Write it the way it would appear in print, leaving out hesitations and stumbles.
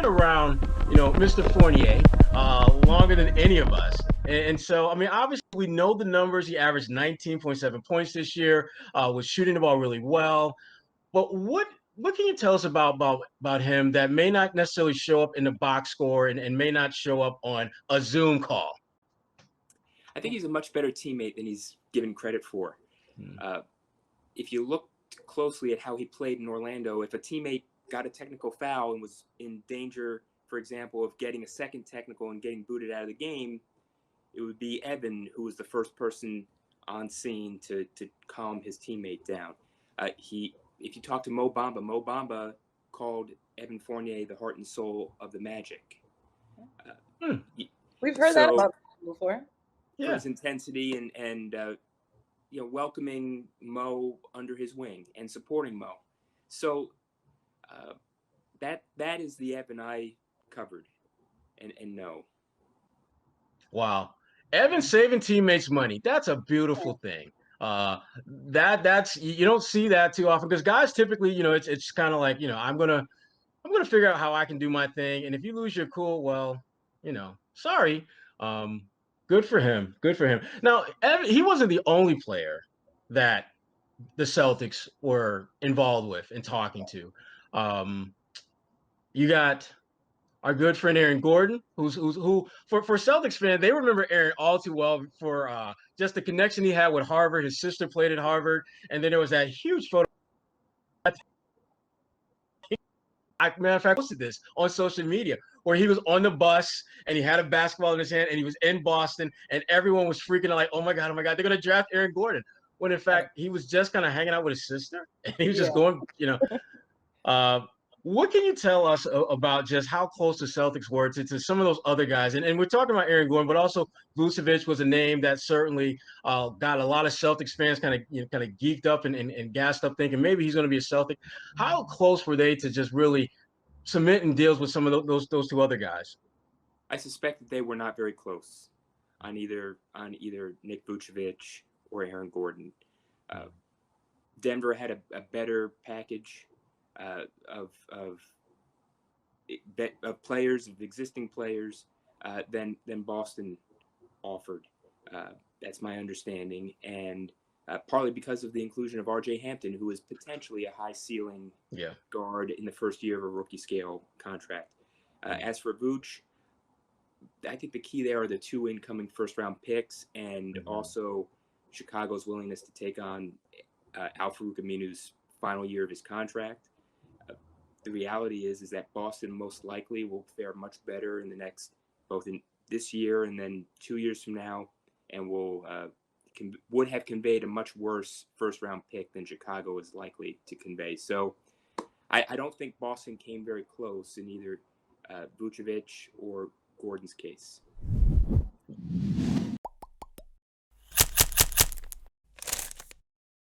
around, Mr. Fournier longer than any of us. And so, I mean, obviously, we know the numbers. He averaged 19.7 points this year, was shooting the ball really well. But what can you tell us about him that may not necessarily show up in the box score and may not show up on a Zoom call? I think he's a much better teammate than he's given credit for. If you look closely at how he played in Orlando, if a teammate got a technical foul and was in danger, for example, of getting a second technical and getting booted out of the game, it would be Evan who was the first person on scene to calm his teammate down. If you talk to Mo Bamba called Evan Fournier the heart and soul of the Magic. We've heard that about him before. For his intensity and welcoming Mo under his wing and supporting Mo. So that is the Evan I covered and know. Wow. Evan saving teammates money. That's a beautiful thing. That's you don't see that too often because guys typically, it's kind of like, I'm gonna figure out how I can do my thing. And if you lose your cool, well, sorry. Good for him. Good for him. Now, Evan, he wasn't the only player that the Celtics were involved with and talking to. You got our good friend Aaron Gordon, who for Celtics fans, they remember Aaron all too well for just the connection he had with Harvard. His sister played at Harvard, and then there was that huge photo. Matter of fact, I posted this on social media where he was on the bus and he had a basketball in his hand and he was in Boston and everyone was freaking out like, oh my God, they're going to draft Aaron Gordon. When in fact, he was just kind of hanging out with his sister and he was just going, what can you tell us about just how close the Celtics were to some of those other guys? And we're talking about Aaron Gordon, but also Vucevic was a name that certainly got a lot of Celtics fans kind of geeked up and gassed up thinking maybe he's going to be a Celtic. How close were they to just really cementing deals with some of those two other guys? I suspect that they were not very close on either Nick Vucevic or Aaron Gordon. Denver had a better package of players, of existing players, than Boston offered. That's my understanding, and partly because of the inclusion of R.J. Hampton, who is potentially a high ceiling guard in the first year of a rookie scale contract. As for Vooch, I think the key there are the 2 incoming first round picks, and also Chicago's willingness to take on Al-Farouq Aminu's final year of his contract. The reality is that Boston most likely will fare much better in the next, both in this year and then 2 years from now, and would have conveyed a much worse first round pick than Chicago is likely to convey. So I don't think Boston came very close in either Vucevic or Gordon's case.